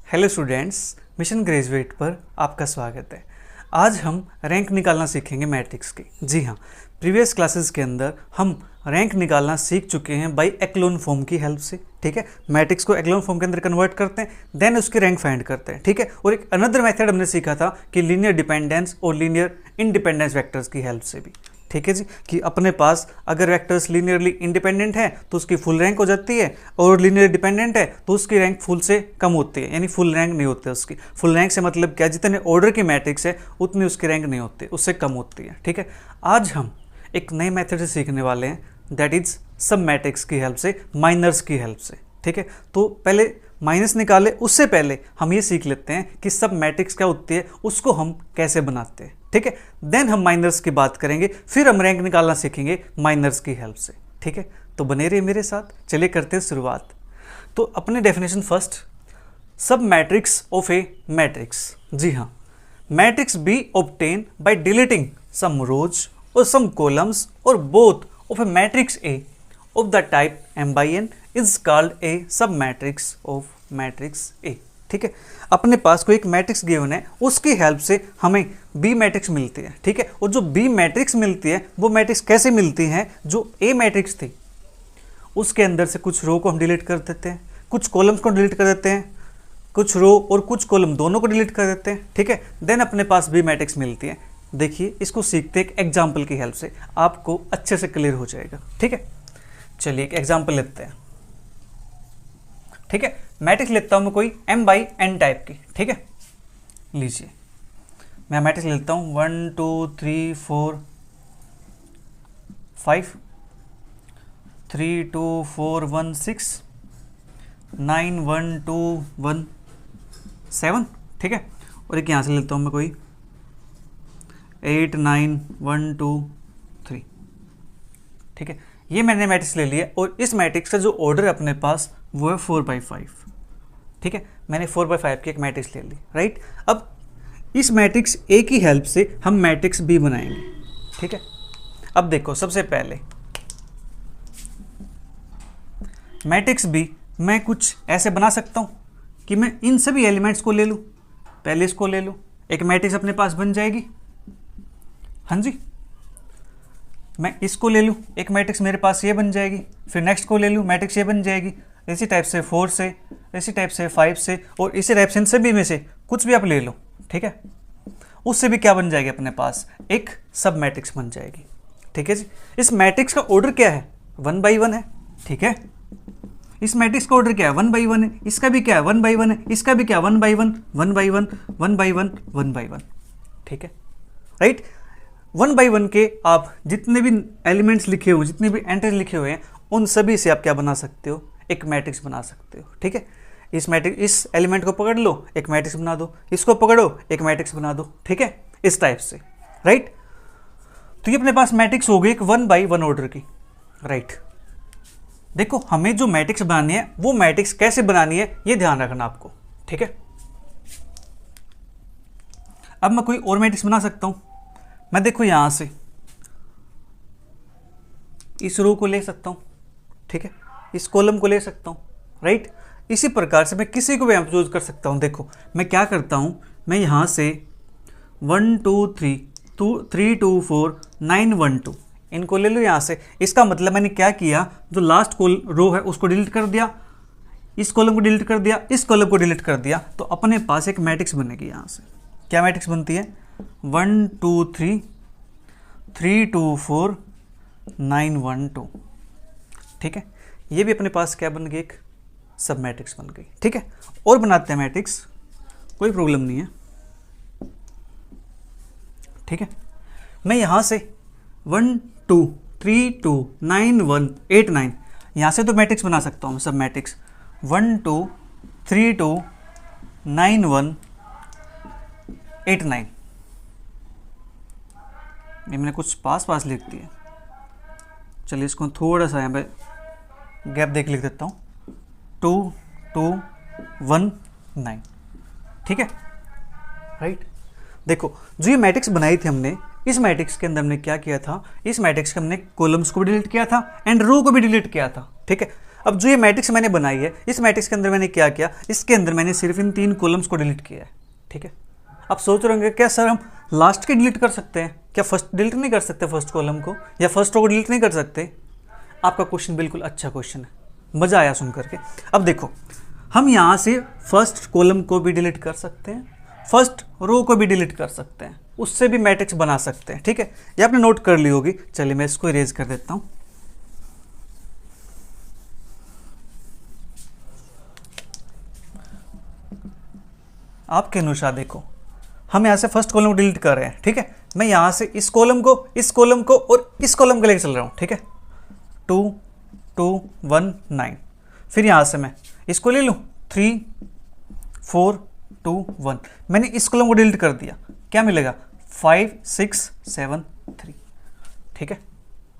Hello students, mission graduate पर आपका स्वागत है। आज हम रैंक निकालना सीखेंगे मैट्रिक्स की। जी हाँ, प्रीवियस क्लासेस के अंदर हम रैंक निकालना सीख चुके हैं बाय एक्लोन फॉर्म की हेल्प से। ठीक है, मैट्रिक्स को एक्लोन फॉर्म के अंदर कन्वर्ट करते हैं, देन उसकी रैंक फाइंड करते हैं। ठीक है, और एक अनदर मेथड हमने सीखा था कि लीनियर डिपेंडेंस और लीनियर इंडिपेंडेंस वेक्टर्स की हेल्प से भी। ठीक है जी, कि अपने पास अगर वेक्टर्स लीनियरली इंडिपेंडेंट है तो उसकी फुल रैंक हो जाती है, और लीनियर डिपेंडेंट है तो उसकी रैंक फुल से कम होती है, यानी फुल रैंक नहीं होती उसकी। फुल रैंक से मतलब क्या, जितने ऑर्डर की मैट्रिक्स है उतनी उसकी रैंक नहीं होती, उससे कम होती है। ठीक है, आज हम एक नए मेथड से सीखने वाले हैं, दैट इज सब मैट्रिक्स की हेल्प से, माइनर्स की हेल्प से। ठीक है, तो पहले माइनस निकाले उससे पहले हम ये सीख लेते हैं कि सब मैट्रिक्स क्या होती है, उसको हम कैसे बनाते हैं। ठीक है, देन हम माइनर्स की बात करेंगे, फिर हम रैंक निकालना सीखेंगे माइनर्स की हेल्प से। ठीक है, तो बने रहिए मेरे साथ, चलिए करते हैं शुरुआत। तो अपने definition first, sub matrix of a matrix. जी हाँ, matrix B obtain by deleting some rows और सम कॉलम्स और both of a matrix A of the type m by n is called a submatrix of matrix A। ठीक है, अपने पास कोई एक matrix given है, उसकी हेल्प से हमें बी मैट्रिक्स मिलती है। ठीक है, और जो बी मैट्रिक्स मिलती है वो मैट्रिक्स कैसे मिलती है, जो ए मैट्रिक्स थी उसके अंदर से कुछ रो को हम डिलीट कर देते हैं, कुछ कॉलम्स को डिलीट कर देते हैं, कुछ रो और कुछ कॉलम दोनों को डिलीट कर देते हैं। ठीक है, देन अपने पास बी मैट्रिक्स मिलती है। देखिए, इसको सीखते एक एग्जाम्पल की हेल्प से, आपको अच्छे से क्लियर हो जाएगा। ठीक है, चलिए एक एग्जाम्पल लेते हैं। ठीक है, मैट्रिक्स लेता हूं मैं कोई m बाई n टाइप की। ठीक है, लीजिए मैं मैट्रिक्स लेता हूं 1 2 3 4 5 3 2 4 1 6 9 1 2 1 7। ठीक है, और एक यहां से लेता हूं मैं कोई 8 9 1 2 3। ठीक है, ये मैंने मैट्रिक्स ले लिया, और इस मैट्रिक्स का जो ऑर्डर है अपने पास वो है 4/5। ठीक है, मैंने 4/5 की एक मैट्रिक्स ले ली। राइट, अब इस मैट्रिक्स ए की हेल्प से हम मैट्रिक्स बी बनाएंगे। ठीक है, अब देखो, सबसे पहले मैट्रिक्स बी मैं कुछ ऐसे बना सकता हूं कि मैं इन सभी एलिमेंट्स को ले लूं, पहले इसको ले लूं, एक मैट्रिक्स अपने पास बन जाएगी। हाँ जी, मैं इसको ले लूँ, एक मैट्रिक्स मेरे पास ये बन जाएगी, फिर नेक्स्ट को ले लूँ, मैट्रिक्स ये बन जाएगी। इसी टाइप से 4 से, इसी टाइप से 5 से, और इसी टाइप से इन सभी में से कुछ भी आप ले लो। ठीक है, उससे भी क्या बन जाएगी अपने पास, एक सब मैट्रिक्स बन जाएगी। ठीक है जी, इस मैट्रिक्स का ऑर्डर क्या है, 1/1 है। ठीक है, इस मैट्रिक्स का ऑर्डर क्या है, 1/1 है, इसका भी क्या है, 1/1 है, इसका भी क्या, 1/1 1/1 1/1 1/1। ठीक है, राइट, 1/1 के आप जितने भी एलिमेंट्स लिखे हुए, जितने भी एंट्रीज लिखे हुए हैं, उन सभी से आप क्या बना सकते हो, एक मैट्रिक्स बना सकते हो। ठीक है, इस मैट्रिक्स, इस एलिमेंट को पकड़ लो, एक मैट्रिक्स बना दो, इसको पकड़ो, एक मैट्रिक्स बना दो। ठीक है, इस टाइप से। राइट, तो ये अपने पास मैट्रिक्स हो गई एक 1/1 ऑर्डर की। राइट, देखो, हमें जो मैट्रिक्स बनानी है वो मैट्रिक्स कैसे बनानी है ये ध्यान रखना आपको। ठीक है, अब मैं कोई और मैट्रिक्स बना सकता हूं। मैं देखो यहां से इस रो को ले सकता हूं। ठीक है, इस कॉलम को ले सकता हूं। राइट, इसी प्रकार से मैं किसी को भी चूज कर सकता हूं। देखो मैं क्या करता हूं, मैं यहां से 1 2 3 3 2 4 9 1 2 इनको ले लूँ यहां से। इसका मतलब मैंने क्या किया, जो लास्ट रो है उसको डिलीट कर दिया, इस कॉलम को डिलीट कर दिया, इस कॉलम को डिलीट कर दिया, तो अपने पास एक मैट्रिक्स बनेगी। यहां से क्या मैट्रिक्स बनती है, 1 2 3 3 2 4 9 1 2। ठीक है, ये भी अपने पास क्या बन गई, एक सब मैट्रिक्स बन गई। ठीक है, और बनाते हैं मैट्रिक्स, कोई प्रॉब्लम नहीं है। ठीक है, मैं यहां से 1 2 3 2 9 1 8 9 यहां से तो मैट्रिक्स बना सकता हूं, सब मैट्रिक्स 1 2 3 2 9 1 8 9। ये मैंने कुछ पास लिख दिया, चलिए इसको थोड़ा सा यहाँ पे गैप देख लिख देता हूँ, 2 2 1 9। ठीक है, राइट, देखो जो ये मैट्रिक्स बनाई थी हमने, इस मैट्रिक्स के अंदर हमने क्या किया था, इस मैट्रिक्स के हमने कॉलम्स को भी डिलीट किया था एंड रो को भी डिलीट किया था। ठीक है, अब जो ये मैट्रिक्स मैंने बनाई है, इस मैट्रिक्स के अंदर मैंने क्या किया, इसके अंदर मैंने सिर्फ इन 3 कॉलम्स को डिलीट किया है। ठीक है, आप सोच रहे होंगे क्या सर हम लास्ट के डिलीट कर सकते हैं क्या, फर्स्ट डिलीट नहीं कर सकते फर्स्ट कॉलम को, या फर्स्ट रो को डिलीट नहीं कर सकते? आपका क्वेश्चन बिल्कुल अच्छा क्वेश्चन है, मज़ा आया सुन करके। अब देखो, हम यहाँ से फर्स्ट कॉलम को भी डिलीट कर सकते हैं, फर्स्ट रो को भी डिलीट कर सकते हैं, उससे भी मैट्रिक्स बना सकते हैं। ठीक है, ये आपने नोट कर ली होगी। चलिए मैं इसको इरेज कर देता हूँ। आपके अनुसार देखो, हम यहाँ से फर्स्ट कॉलम को डिलीट कर रहे हैं। ठीक है, मैं यहाँ से इस कॉलम को, इस कॉलम को और इस कॉलम को लेकर चल रहा हूँ। ठीक है, 2 2 1 9, फिर यहाँ से मैं इसको ले लूँ 3 4 2 1, मैंने इस कॉलम को डिलीट कर दिया, क्या मिलेगा 5 6 7 3। ठीक है,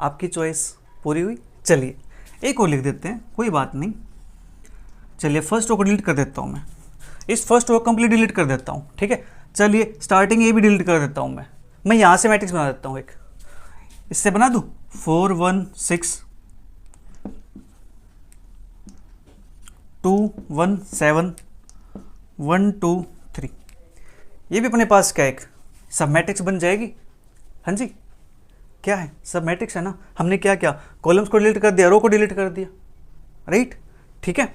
आपकी चॉइस पूरी हुई। चलिए एक और लिख देते हैं, कोई बात नहीं। चलिए फर्स्ट रो को डिलीट कर देता हूँ मैं, इस फर्स्ट रो को कंप्लीट डिलीट कर देता हूँ। ठीक है, चलिए स्टार्टिंग ये भी डिलीट कर देता हूँ मैं यहाँ से मैट्रिक्स बना देता हूँ एक, इससे बना दूँ 4 1 6 2 1 7 1 2 3, ये भी अपने पास क्या एक सब मैट्रिक्स बन जाएगी। हाँ जी, क्या है, सब मैट्रिक्स है ना। हमने क्या किया, कॉलम्स को डिलीट कर दिया, रो को डिलीट कर दिया, राइट। ठीक है,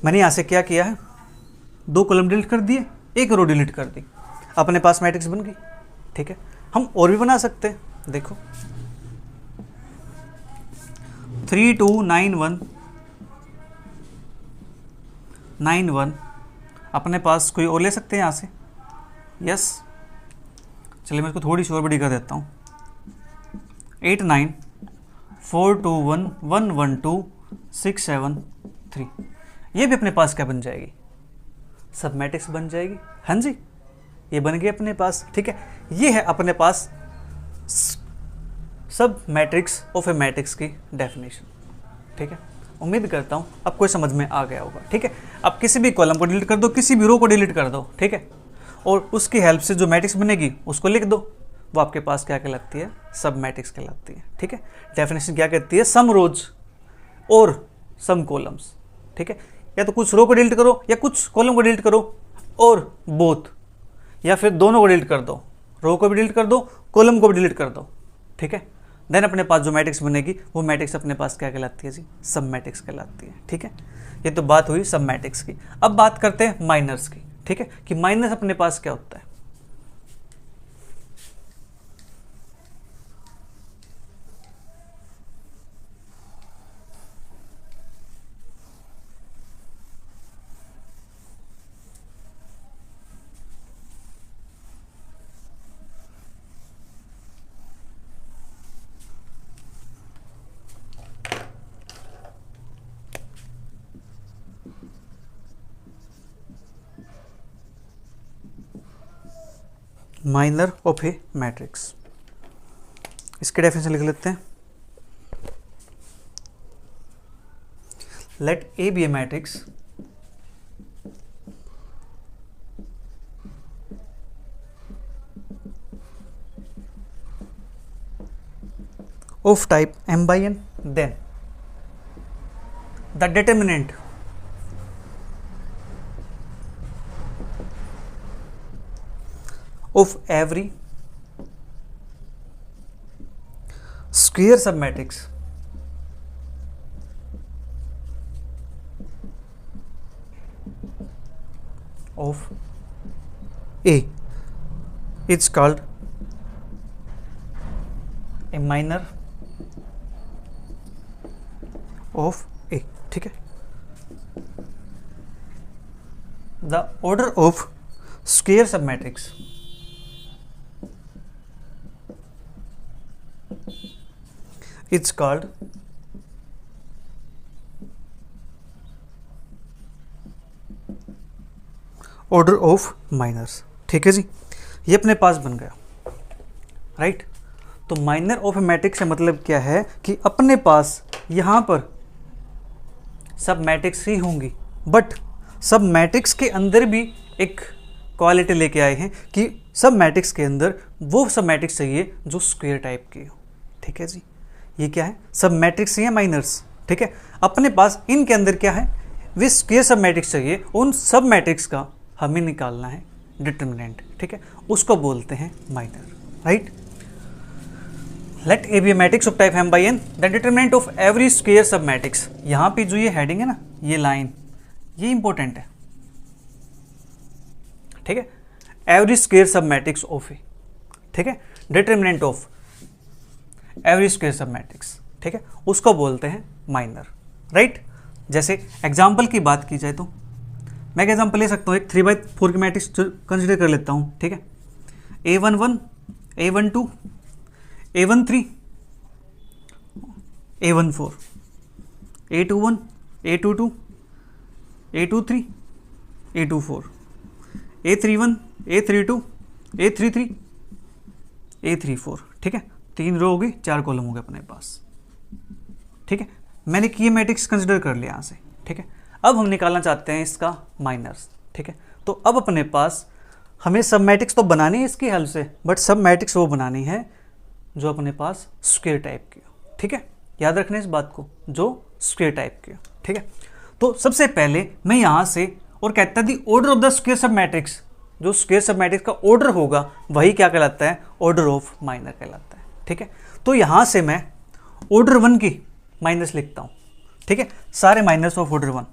मैंने यहाँ से क्या किया है, 2 कॉलम डिलीट कर दिए, 1 रो डिलीट कर दी, अपने पास मैट्रिक्स बन गई। ठीक है, हम और भी बना सकते हैं, देखो 3 2 9 1 9 1, अपने पास कोई और ले सकते हैं यहाँ से, यस। चलिए मैं इसको थोड़ी सी और बड़ी कर देता हूँ, 8 9 4 2 1 1 1 2 6 7 3, ये भी अपने पास क्या बन जाएगी, सब मैट्रिक्स बन जाएगी। हाँ जी, ये बन गई अपने पास। ठीक है, ये है अपने पास सब मैट्रिक्स ऑफ ए मैट्रिक्स की डेफिनेशन। ठीक है, उम्मीद करता हूँ आपको समझ में आ गया होगा। ठीक है, आप किसी भी कॉलम को डिलीट कर दो, किसी भी रो को डिलीट कर दो। ठीक है, और उसकी हेल्प से जो मैट्रिक्स बनेगी उसको लिख दो, वो आपके पास क्या कहलाती है, सब मैट्रिक्स कहलाती है। ठीक है, डेफिनेशन क्या कहती है, सम रोज और सम कॉलम्स। ठीक है, या तो कुछ रो को डिलीट करो या कुछ कॉलम को डिलीट करो, और बोथ, या फिर दोनों को डिलीट कर दो, रो को भी डिलीट कर दो, कॉलम को भी डिलीट कर दो। ठीक है, देन अपने पास जो मैट्रिक्स बनेगी वो मैट्रिक्स अपने पास क्या कहलाती है जी, सब मैट्रिक्स कहलाती है। ठीक है, ये तो बात हुई सब मैट्रिक्स की। अब बात करते हैं माइनर्स की। ठीक है, कि माइनस अपने पास क्या होता है। माइनर ऑफ ए मैट्रिक्स, इसके डेफिनेशन लिख लेते हैं। Let A be a matrix of type m by n, then the determinant of every square submatrix of A is called a minor of A. ठीक है, the order of square submatrix it's called order of minors. ठीक है जी, ये अपने पास बन गया, right. तो minor of matrix का मतलब क्या है कि अपने पास यहाँ पर सब मैट्रिक्स ही होंगी, बट सब मैट्रिक्स के अंदर भी एक क्वालिटी लेके आए हैं कि सब मैट्रिक्स के अंदर वो सब मैट्रिक्स चाहिए जो स्क्वायर टाइप की हो। ठीक है जी, ये क्या है, सब मैट्रिक्स ही है माइनर्स। ठीक है, अपने पास इनके अंदर क्या है, वे स्क्वायर सब मैट्रिक्स चाहिए, उन सब मैट्रिक्स का हमें निकालना है डिटर्मिनेंट, ठीक है, उसको बोलते हैं minor, right. Let A be a matrix of type m by n, the determinant of every square submatrix. यहाँ पे जो ये हेडिंग है ना, ये लाइन, ये इंपॉर्टेंट है, ठीक है, एवरी स्क्वायर सब मैट्रिक्स ऑफ ए, ठीक है, डिटर्मिनेंट ऑफ एवरी स्क्वायर सब मैट्रिक्स, ठीक है, उसको बोलते हैं माइनर, राइट। जैसे एग्जाम्पल की बात की जाए तो मैं एक एग्जाम्पल ले सकता हूँ, एक 3/4 की मैट्रिक्स कंसिडर कर लेता हूँ, ठीक है, A11, A12, A13, A14, A21, A22, A23, A24, A31, A32, A33, A34, ठीक है, 3 रो हो गई, 4 कॉलम हो गए अपने पास, ठीक है। मैंने ये मैट्रिक्स कंसिडर कर लिया यहाँ से, ठीक है। अब हम निकालना चाहते हैं इसका माइनर्स, ठीक है। तो अब अपने पास हमें सब मैट्रिक्स तो बनानी है इसकी हेल्प से, बट सब मैट्रिक्स वो बनानी है जो अपने पास स्क्वायर टाइप की हो, ठीक है, याद रखना इस बात को, जो स्क्वायर टाइप की हो, ठीक है। तो सबसे पहले मैं यहाँ से और कहता दी ऑर्डर ऑफ द स्क्वायर सब मैट्रिक्स, जो स्क्वायर सब मैट्रिक्स का ऑर्डर होगा वही क्या कहलाता है, ऑर्डर ऑफ माइनर कहलाता है, ठीक है। तो यहाँ से मैं ऑर्डर 1 की माइनस लिखता हूँ, ठीक है, सारे minors of order 1,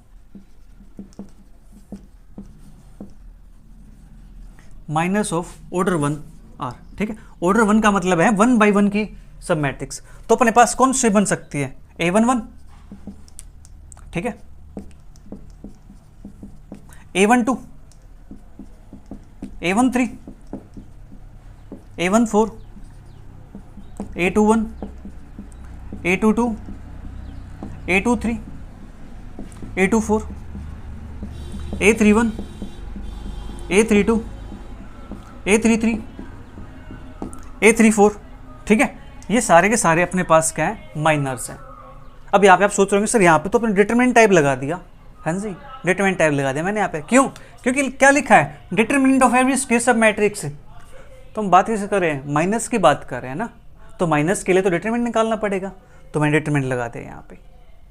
minors of order 1 are, ठीक है। ऑर्डर 1 का मतलब है 1 by 1 की सब मैट्रिक्स। तो अपने पास कौन सी बन सकती है, A11, ठीक है, A12, A13, A14, A21, A22, A23, A24, A31, A32, A33, A34, ठीक है। ये सारे के सारे अपने पास क्या है, माइनर्स हैं। अब यहाँ पे आप सोच रहे होंगे सर यहाँ पे तो अपने डिटरमिनेंट टाइप लगा दिया, हाँ जी, डिटरमिनेंट टाइप लगा दिया मैंने यहाँ पे, क्यों, क्योंकि क्या लिखा है, डिटरमिनेंट ऑफ एवरी स्क्वायर सब मैट्रिक्स। तो हम बात कैसे कर रहे हैं, माइनस की बात कर रहे हैं ना, तो माइनस के लिए तो डिटरमिनेंट निकालना पड़ेगा, तो मैंने डिटरमिनेंट लगा दिया यहाँ पे,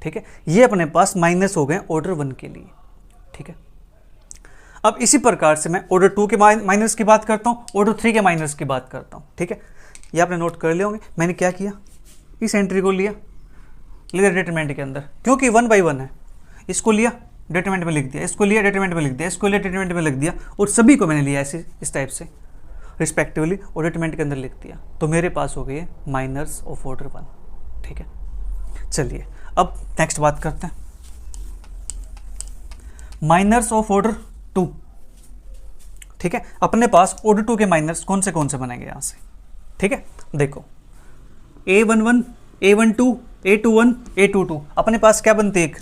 ठीक है। ये अपने पास माइनस हो गए ऑर्डर 1 के लिए, ठीक है। अब इसी प्रकार से मैं ऑर्डर 2 के माइनस की बात करता हूँ, ऑर्डर 3 के माइनस की बात करता हूँ, ठीक है। ये आपने नोट कर लिए होंगे, मैंने क्या किया, इस एंट्री को लिया डिटरमिनेंट के अंदर, क्योंकि 1 by 1 है, इसको लिया डिटरमिनेंट में लिख दिया, इसको लिया डिटरमिनेंट में लिख दिया, इसको लिया डिटरमिनेंट में लिख दिया, और सभी को मैंने लिया ऐसे इस टाइप से रिस्पेक्टिवली और डिटरमिनेंट के अंदर लिख दिया। तो मेरे पास हो गए माइनर्स ऑफ ऑर्डर 1, ठीक है। चलिए अब नेक्स्ट बात करते हैं, माइनर्स ऑफ ऑर्डर 2, ठीक है। अपने पास ऑर्डर 2 के माइनर्स कौन से बनेंगे यहाँ से, ठीक है। देखो A11, A12, A21, A22, अपने पास क्या बनती है, एक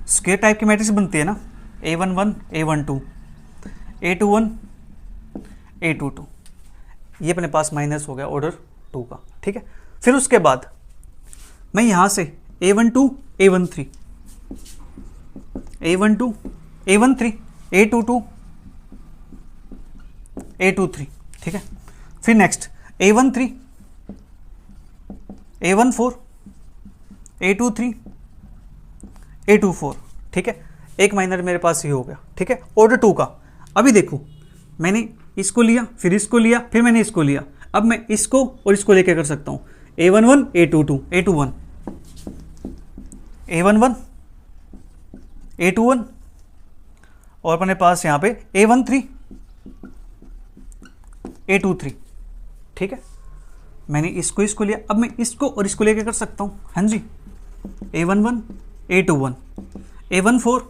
स्क्वायर टाइप की मैट्रिक्स बनती है ना, A11, A12, A21, A22, ये अपने पास माइनस हो गया ऑर्डर 2 का, ठीक है। फिर उसके बाद मैं यहाँ से A12, A13, A12, A13, A22, A23, ठीक है। फिर next A13, A14, A23, A24, ठीक है। एक माइनर मेरे पास ये हो गया, ठीक है, ऑर्डर 2 का। अभी देखो मैंने इसको लिया, फिर इसको लिया, फिर मैंने इसको लिया, अब मैं इसको और इसको लेके कर सकता हूँ, A11, A22, A21, A11, A21, और अपने पास यहाँ पे A13, A23, ठीक है। मैंने इसको लिया, अब मैं इसको और इसको लेके कर सकता हूँ, हाँ जी, A11, A21, A14,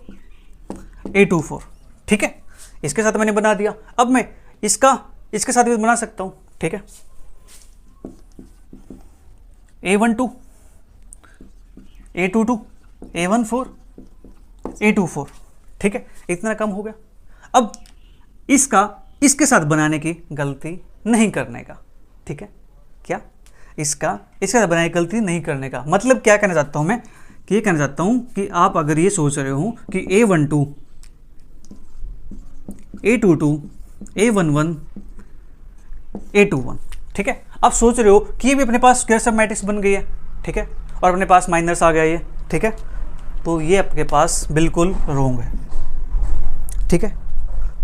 A24, ठीक है। इसके साथ मैंने बना दिया, अब मैं इसके साथ भी बना सकता हूँ, ठीक है। A12, A22, A14, A24, ठीक है। इतना कम हो गया। अब इसके साथ बनाने की गलती नहीं करने का, ठीक है। क्या, इसके साथ बनाने की गलती नहीं करने का मतलब क्या कहना चाहता हूं मैं, कि ये कहना चाहता हूं कि आप अगर ये सोच रहे हो कि A12, A22, A11, A21, ठीक है, आप सोच रहे हो कि ये भी अपने पास स्क्वायर सब मैट्रिक्स बन गई है, ठीक है, और अपने पास माइनस आ गया ये, ठीक है, तो ये आपके पास बिल्कुल रोंग है। ठीक है,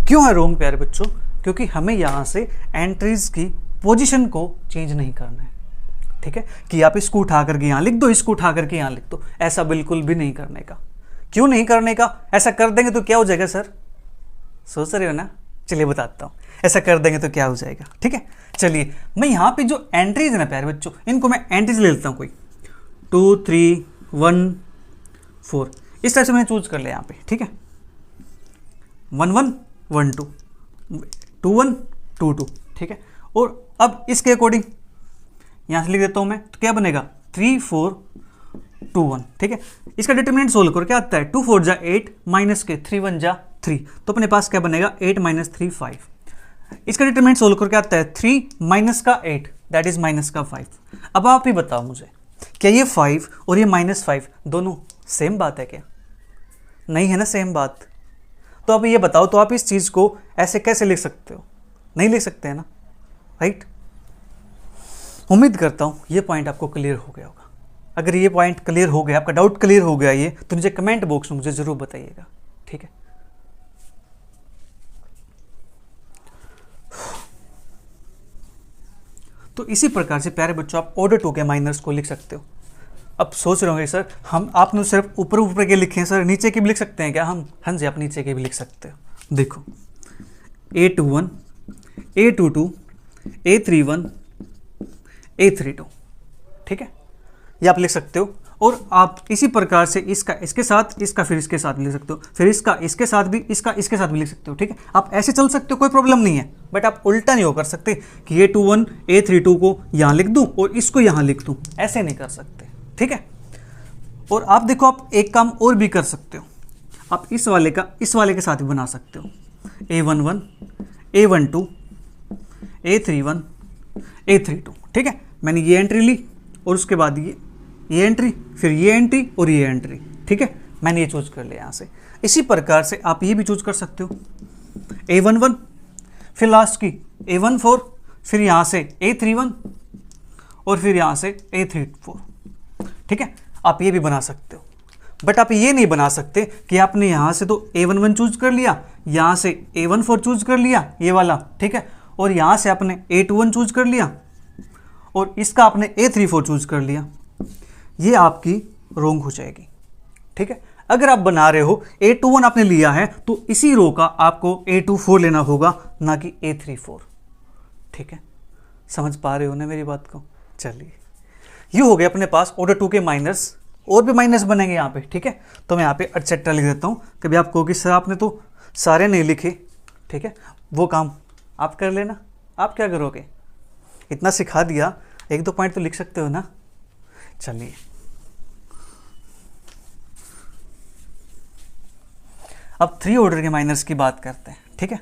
क्यों है रोंग प्यारे बच्चों? क्योंकि हमें यहाँ से एंट्रीज की पोजीशन को चेंज नहीं करना है। ठीक है, कि आप इसको उठा करके यहाँ लिख दो, इसको उठा करके यहाँ लिख दो, ऐसा बिल्कुल भी नहीं करने का। क्यों नहीं करने का? ऐसा कर देंगे तो क्या हो जाएगा सर? सोच रहे हो ना? चलिए बताता हूँ, ऐसा कर देंगे तो क्या हो जाएगा। ठीक है, चलिए मैं यहाँ पे जो एंट्रीज है ना प्यारे बच्चों, इनको मैं एंट्रीज ले लेता हूँ, कोई 2 3 1 4 इस तरह से मैंने चूज कर लिया यहाँ पे। ठीक है, 1 1 1 2 2 1 2 2। ठीक है, और अब इसके अकॉर्डिंग यहाँ से लिख देता हूँ मैं, तो क्या बनेगा 3 4 2 1। ठीक है, इसका डिटरमिनेंट सोल्व करो, क्या आता है 2 4 जा 8 माइनस के 3 1 जा 3, तो अपने पास क्या बनेगा 8 माइनस 3 5। इसका डिटरमिनेंट सोल्व करो, क्या आता है 3 माइनस का 8 दैट इज माइनस का 5। अब आप ही बताओ मुझे, क्या ये 5 और ये -5 दोनों सेम बात है क्या? नहीं है ना सेम बात। तो अब ये बताओ, तो आप इस चीज़ को ऐसे कैसे लिख सकते हो? नहीं लिख सकते हैं ना, राइट? उम्मीद करता हूँ ये पॉइंट आपको क्लियर हो गया होगा। अगर ये पॉइंट क्लियर हो गया, आपका डाउट क्लियर हो गया ये, तो मुझे कमेंट बॉक्स में मुझे ज़रूर बताइएगा। ठीक है, तो इसी प्रकार से प्यारे बच्चों आप ऑर्डर 2 के माइनर्स को लिख सकते हो। अब सोच रहे होंगे सर हम आपने सिर्फ ऊपर ऊपर के लिखे हैं सर, नीचे के भी लिख सकते हैं क्या हम? हाँ जी, आप नीचे के भी लिख सकते हो। देखो A21 A22 A31 A32। ठीक है, ये आप लिख सकते हो। और आप इसी प्रकार से इसका इसके साथ, इसका फिर इसके साथ भी लिख सकते हो, फिर इसका इसके साथ भी, इसका इसके साथ भी लिख सकते हो। ठीक है, आप ऐसे चल सकते हो, कोई प्रॉब्लम नहीं है। बट आप उल्टा नहीं हो कर सकते कि A21 A32 को यहाँ लिख दूँ और इसको यहाँ लिख दूँ, ऐसे नहीं कर सकते। ठीक है, और आप देखो आप एक काम और भी कर सकते हो, आप इस वाले का इस वाले के साथ भी बना सकते हो। A11 A12 A31 A32। ठीक है, मैंने ये एंट्री ली और उसके बाद ये एंट्री, फिर ये एंट्री और ये एंट्री। ठीक है, मैंने ये चूज कर लिया यहाँ से। इसी प्रकार से आप ये भी चूज कर सकते हो, A11 फिर लास्ट की A14, फिर यहाँ से A31 और फिर यहाँ से A34। ठीक है, आप ये भी बना सकते हो। बट आप ये नहीं बना सकते कि आपने यहाँ से तो A11 चूज कर लिया, यहाँ से A14 चूज कर लिया ये वाला। ठीक है, और यहाँ से आपने A21 चूज कर लिया और इसका आपने A34 चूज कर लिया, ये आपकी रोंग हो जाएगी। ठीक है, अगर आप बना रहे हो A21 आपने लिया है तो इसी रो का आपको A24 लेना होगा, ना कि A34। ठीक है, समझ पा रहे हो ना मेरी बात को? चलिए, ये हो गया अपने पास ऑर्डर 2 के माइनर्स। और भी माइनस बनेंगे यहाँ पे। ठीक है, तो मैं यहाँ पे एटसेट्रा लिख देता हूँ। कभी आप कहोगे सर आपने तो सारे नहीं लिखे। ठीक है, वो काम आप कर लेना। आप क्या करोगे, इतना सिखा दिया, 1-2 पॉइंट तो लिख सकते हो ना। चलिए, अब 3 ऑर्डर के माइनर्स की बात करते हैं। ठीक है,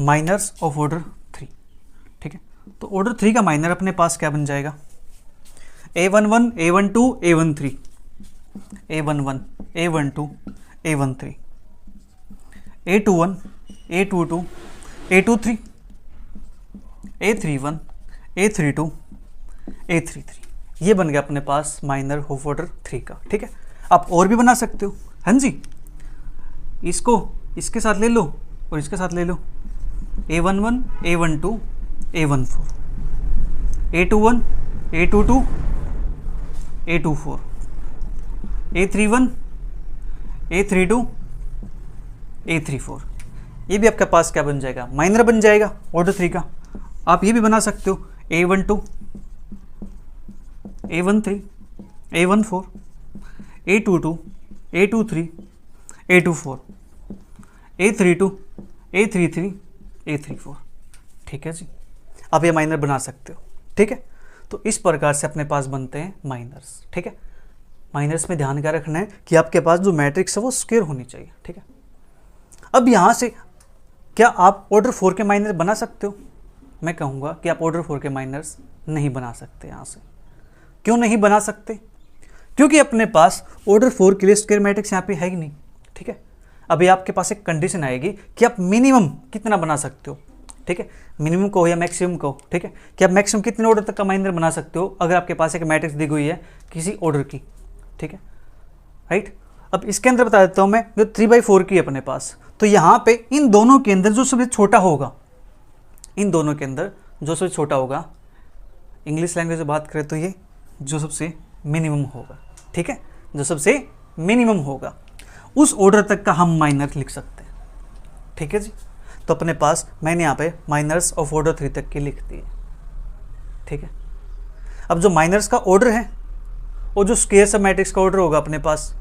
माइनर्स ऑफ ऑर्डर 3। ठीक है, तो ऑर्डर 3 का माइनर अपने पास क्या बन जाएगा, A11 A12 A13 A11 A12 A13 A21 A22 A23 A31 A32 A33। ये बन गया अपने पास माइनर ऑफ ऑर्डर 3 का। ठीक है, आप और भी बना सकते हो। हाँ जी, इसको इसके साथ ले लो और इसके साथ ले लो, A11 A12 A14 A21 A22 A24 A31 A32 A34। ये भी आपके पास क्या बन जाएगा, माइनर बन जाएगा ऑर्डर 3 का। आप ये भी बना सकते हो A12 A13 A14 A22 A23 A24 A32 A33 A34। ठीक है जी, आप ये माइनर बना सकते हो। ठीक है, तो इस प्रकार से अपने पास बनते हैं माइनर्स। ठीक है, माइनर्स में ध्यान क्या रखना है कि आपके पास जो मैट्रिक्स है वो स्क्वायर होनी चाहिए। ठीक है, अब यहाँ से क्या आप ऑर्डर 4 के माइनर बना सकते हो? मैं कहूँगा कि आप ऑर्डर 4 के माइनर्स नहीं बना सकते। यहाँ से क्यों नहीं बना सकते? क्योंकि अपने पास ऑर्डर 4 के लिए स्क्वायर मैट्रिक्स यहाँ पे है ही नहीं। ठीक है, अभी आपके पास एक कंडीशन आएगी कि आप मिनिमम कितना बना सकते हो, ठीक है, मिनिमम को या मैक्सिमम को, ठीक है, कि आप मैक्सिमम कितने ऑर्डर तक का माइनर बना सकते हो अगर आपके पास एक मैट्रिक्स दी हुई है किसी ऑर्डर की, ठीक है, राइट। अब इसके अंदर बता देता हूँ मैं, जो 3/4 की है अपने पास, तो यहाँ पे इन दोनों के अंदर जो सबसे छोटा होगा, इन दोनों के अंदर जो सबसे छोटा होगा, इंग्लिश लैंग्वेज में बात करें तो ये जो सबसे मिनिमम होगा, ठीक है, जो सबसे मिनिमम होगा उस ऑर्डर तक का हम माइनर लिख सकते हैं, ठीक है जी। तो अपने पास मैंने यहाँ पे माइनर्स ऑफ ऑर्डर 3 तक की लिख दी है, ठीक है। अब जो माइनर्स का ऑर्डर है और जो स्क्वायर सब मैट्रिक्स का ऑर्डर होगा अपने पास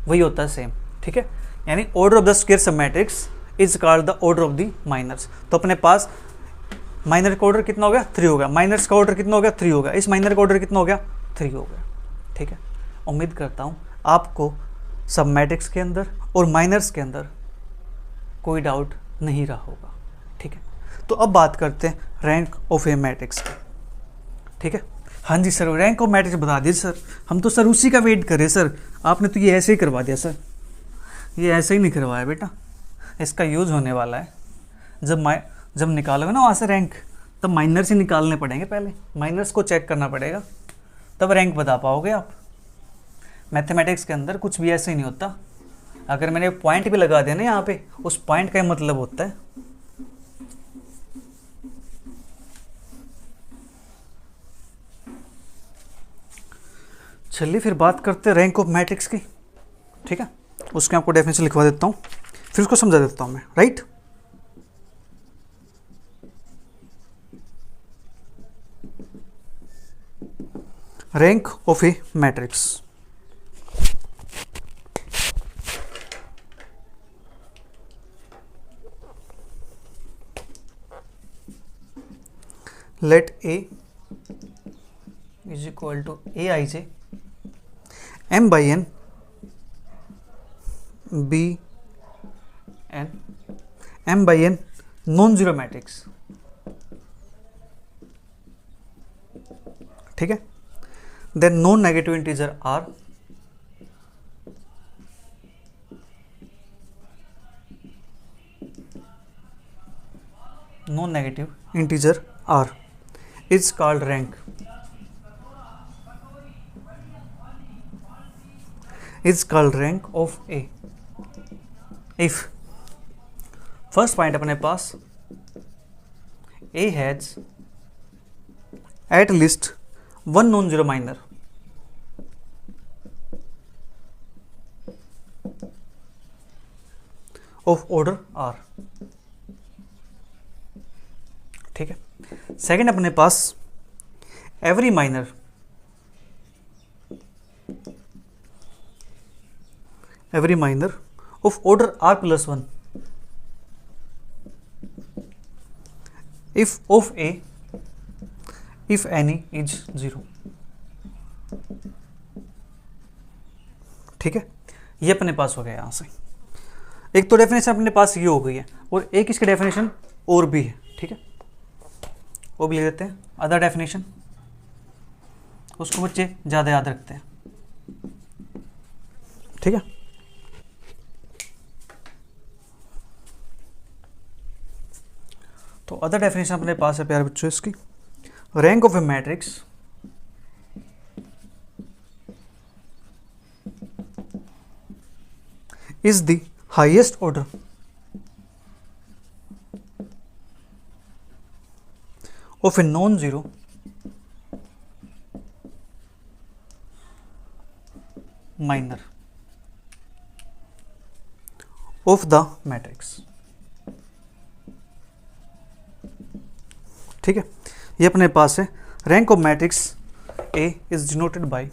वही होता है सेम, ठीक है, यानी order of the square submatrix is called the order of the minors. तो अपने पास माइनर का ऑर्डर कितना हो गया, 3 हो गया, माइनर्स का ऑर्डर कितना हो गया, 3 हो गया, इस माइनर का ऑर्डर कितना हो गया, 3 हो गया, ठीक है। उम्मीद करता हूँ आपको सब मैट्रिक्स के अंदर और माइनर्स के अंदर कोई डाउट नहीं रहा होगा, ठीक है। तो अब बात करते हैं रैंक ऑफ ए मैट्रिक्स की, ठीक है। हाँ जी सर, रैंक ऑफ मैट्रिक्स बता दिए सर, हम तो सर उसी का वेट करें सर, आपने तो ये ऐसे ही करवा दिया सर, ये ऐसे ही नहीं करवाया बेटा, इसका यूज होने वाला है। जब निकालोगे ना वहाँ से रैंक, तब माइनर्स ही निकालने पड़ेंगे, पहले माइनर्स को चेक करना पड़ेगा, तब रैंक बता पाओगे आप। मैथमेटिक्स के अंदर कुछ भी ऐसे ही नहीं होता, अगर मैंने पॉइंट भी लगा दिया ना यहाँ पे, उस पॉइंट का मतलब होता है चलिए फिर बात करते हैं रैंक ऑफ मैट्रिक्स की, ठीक है। उसके आपको डेफिनेशन लिखवा देता हूँ, फिर उसको समझा देता हूँ मैं, right. Rank of a matrix, let A is equal to Aij m by n b n m by n non zero matrix, ठीक है। Then non negative integer r, non negative integer r is called rank, is called rank of A if first point अपने पास A has at least one non-zero minor of order R, ठीक है। Second अपने पास every minor of order r+1 if of A if any is 0, ठीक है। ये अपने पास हो गया यहाँ से, एक तो डेफिनेशन अपने पास ये हो गई है और एक इसकी डेफिनेशन और भी है, ठीक है, वो भी ले लेते हैं। अदर डेफिनेशन, उसको बच्चे ज़्यादा याद रखते हैं, ठीक है। तो अदर डेफिनेशन अपने पास है प्यारे बच्चों इसकी, rank of a matrix is the highest order of a non-zero minor of the matrix, ठीक है। ये अपने पास है rank of matrix A is denoted by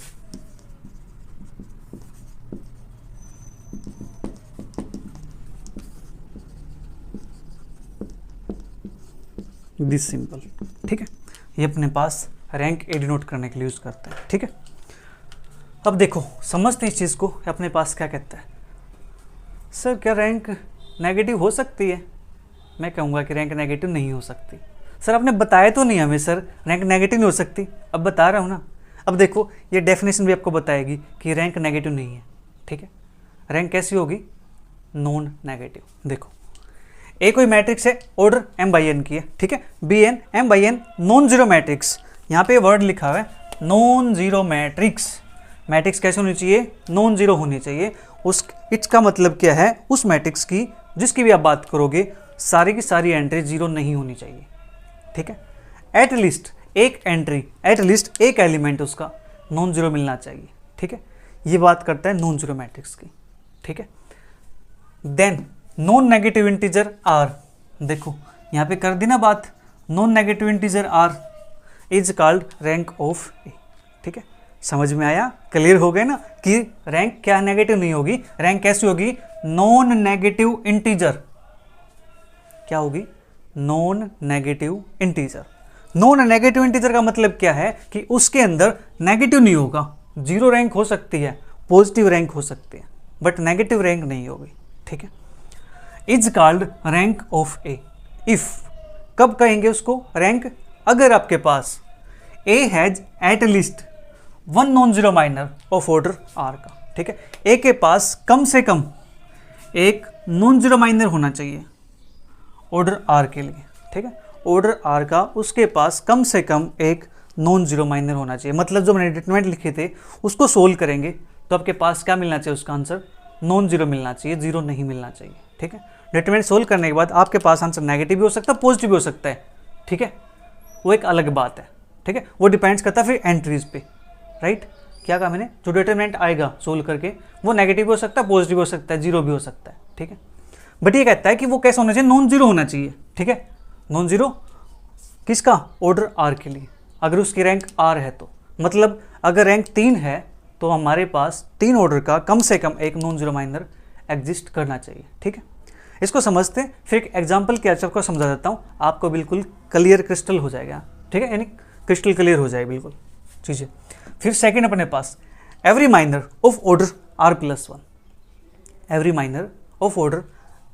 this symbol, ठीक है। ये अपने पास रैंक ए डिनोट करने के लिए यूज करते हैं, ठीक है। अब देखो समझते हैं इस चीज़ को, अपने पास क्या कहता है। सर क्या रैंक नेगेटिव हो सकती है? मैं कहूँगा कि रैंक नेगेटिव नहीं हो सकती। सर आपने बताया तो नहीं हमें सर रैंक नेगेटिव नहीं हो सकती, अब बता रहा हूँ ना। अब देखो ये डेफिनेशन भी आपको बताएगी कि रैंक नेगेटिव नहीं है, ठीक है। रैंक कैसी होगी? Non negative. देखो ए कोई मैट्रिक्स है, ऑर्डर m बाई n की है, ठीक है। Bn m by n non zero matrix, यहाँ पे वर्ड लिखा हुआ है नॉन जीरो मैट्रिक्स। मैट्रिक्स कैसे होनी चाहिए? नॉन जीरो होनी चाहिए। इसका मतलब क्या है? उस मैट्रिक्स की जिसकी भी आप बात करोगे सारी की सारी एंट्री जीरो नहीं होनी चाहिए, ठीक है। एटलीस्ट एक एंट्री, एटलीस्ट एक एलिमेंट उसका नॉन जीरो मिलना चाहिए, ठीक है। ये बात करता है नॉन जीरो मैट्रिक्स की, ठीक है। Then non negative integer r, देखो यहाँ पे कर दी ना बात, non negative integer r is called rank of A, ठीक है। समझ में आया? क्लियर हो गए ना कि रैंक क्या नेगेटिव नहीं होगी, रैंक कैसी होगी? Non negative integer. क्या होगी? Non negative integer. Non negative integer का मतलब क्या है कि उसके अंदर नेगेटिव नहीं होगा। जीरो रैंक हो सकती है, पॉजिटिव रैंक हो सकती है, बट नेगेटिव रैंक नहीं होगी, ठीक है। Is called rank of A if, कब कहेंगे उसको रैंक? अगर आपके पास A has at least one non zero minor of order r का, ठीक है। ए के पास कम से कम एक नॉन जीरो माइनर होना चाहिए ऑर्डर आर के लिए, ठीक है। ऑर्डर आर का उसके पास कम से कम एक नॉन जीरो माइनर होना चाहिए। मतलब जो मैंने डिटरमिनेंट लिखे थे उसको सोल्व करेंगे तो आपके पास क्या मिलना चाहिए? उसका आंसर नॉन जीरो मिलना चाहिए, जीरो नहीं मिलना चाहिए, ठीक है। डिटरमिनेंट सोल्व करने के बाद आपके पास आंसर नेगेटिव भी हो सकता है, पॉजिटिव भी हो सकता है, ठीक है। वो एक अलग बात है, ठीक है। वो डिपेंड्स करता है फिर एंट्रीज पे, राइट। क्या कहा मैंने? जो डिटरमिनेंट आएगा सोल्व करके वो नेगेटिव भी हो सकता है, पॉजिटिव भी हो सकता है, जीरो भी हो सकता है, ठीक है। बट ये कहता है कि वो कैसा होना चाहिए? नॉन जीरो होना चाहिए, ठीक है। नॉन जीरो किसका? ऑर्डर आर के लिए। अगर उसकी रैंक आर है तो मतलब अगर रैंक 3 है तो हमारे पास 3 ऑर्डर का कम से कम एक नॉन जीरो माइनर एग्जिस्ट करना चाहिए, ठीक है। इसको समझते हैं, फिर एक एग्जांपल के हेल्प को समझा देता हूँ, आपको बिल्कुल क्लियर क्रिस्टल हो जाएगा, ठीक है। यानी क्रिस्टल क्लियर हो जाए बिल्कुल चीज़ें। फिर सेकंड अपने पास every minor of order r plus one, every minor of order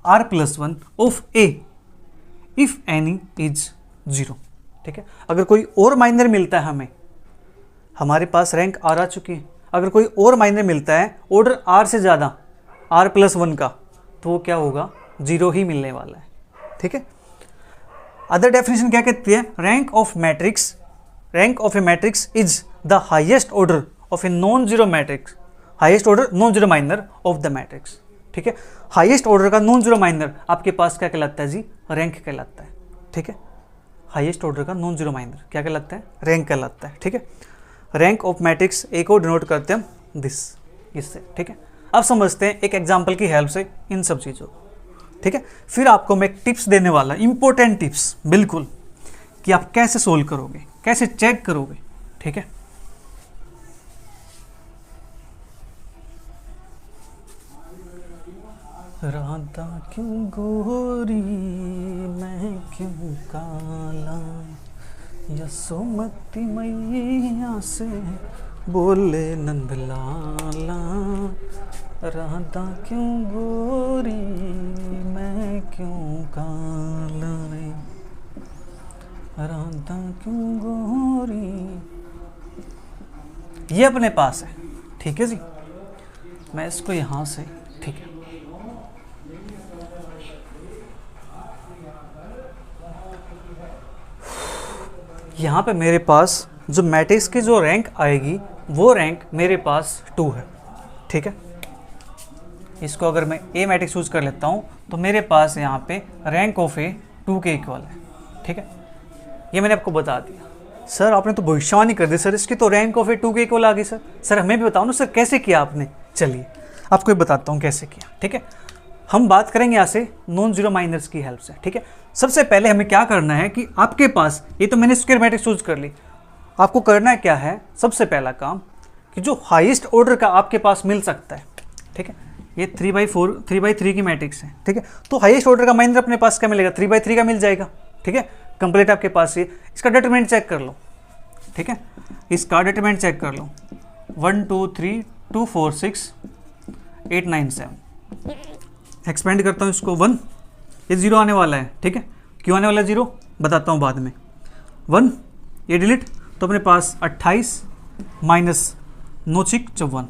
r plus one of A if any is zero, ठीक है। अगर कोई और माइनर मिलता है हमें, हमारे पास रैंक आर आ चुकी है, अगर कोई और माइनर मिलता है ऑर्डर आर से ज़्यादा, आर प्लस वन का, तो वो क्या होगा? जीरो ही मिलने वाला है, ठीक है। अदर डेफिनेशन क्या कहती है? Rank of matrix, rank of a matrix is the highest order of A non zero matrix, highest order non zero minor of the matrix, ठीक है। हाईएस्ट ऑर्डर का नॉन जीरो माइनर आपके पास क्या कहलाता है जी? रैंक कहलाता है, ठीक है। हाईएस्ट ऑर्डर का नॉन जीरो माइनर क्या कहलाता है? रैंक कहलाता है, ठीक है। रैंक ऑफ मैट्रिक्स ए को डिनोट करते हैं दिस, इससे, ठीक है। अब समझते हैं एक एग्जांपल की हेल्प से इन सब चीज़ों को, ठीक है। फिर आपको मैं एक टिप्स देने वाला, इंपॉर्टेंट टिप्स बिल्कुल, कि आप कैसे सोल्व करोगे, कैसे चेक करोगे, ठीक है। राधा क्यों गोरी मैं क्यों काला, यशोमती मैया से बोले नंदलाला, राधा क्यों गोरी मैं क्यों काला रे, राधा क्यों गोरी। ये अपने पास है, ठीक है जी। मैं इसको यहाँ से, ठीक है, यहाँ पे मेरे पास जो मैट्रिक्स की जो रैंक आएगी वो रैंक मेरे पास 2 है, ठीक है। इसको अगर मैं ए मैट्रिक्स यूज कर लेता हूँ तो मेरे पास यहाँ पे रैंक ऑफ ए 2 के इक्वल है, ठीक है। ये मैंने आपको बता दिया। सर आपने तो भविष्यवाणी कर दी सर, इसकी तो रैंक ऑफ ए 2 के इक्वल आ गई सर। सर हमें भी बताओ ना सर कैसे किया आपने। चलिए आपको बताता हूँ कैसे किया, ठीक है। हम बात करेंगे यहाँ से नॉन जीरो माइनर्स की हेल्प से, ठीक है। सबसे पहले हमें क्या करना है कि आपके पास, ये तो मैंने स्क्वायर मैट्रिक्स यूज कर ली, आपको करना है क्या है? सबसे पहला काम कि जो हाईएस्ट ऑर्डर का आपके पास मिल सकता है, ठीक है। ये 3/4 3/3 की मैट्रिक्स है, ठीक है। तो हाईएस्ट ऑर्डर का माइनर अपने पास क्या मिलेगा? 3/3 का मिल जाएगा, ठीक है। कंप्लीट आपके पास ये, इसका डिटरमिनेंट चेक कर लो, ठीक है। इसका डिटरमिनेंट चेक कर लो, 1 2 3 2 4 6 8 9 7। एक्सपेंड करता हूँ इसको 1, ये 0 आने वाला है, ठीक है। क्यों आने वाला है 0 बताता हूँ बाद में। 1 ये डिलीट, तो अपने पास 28 माइनस 9 6 54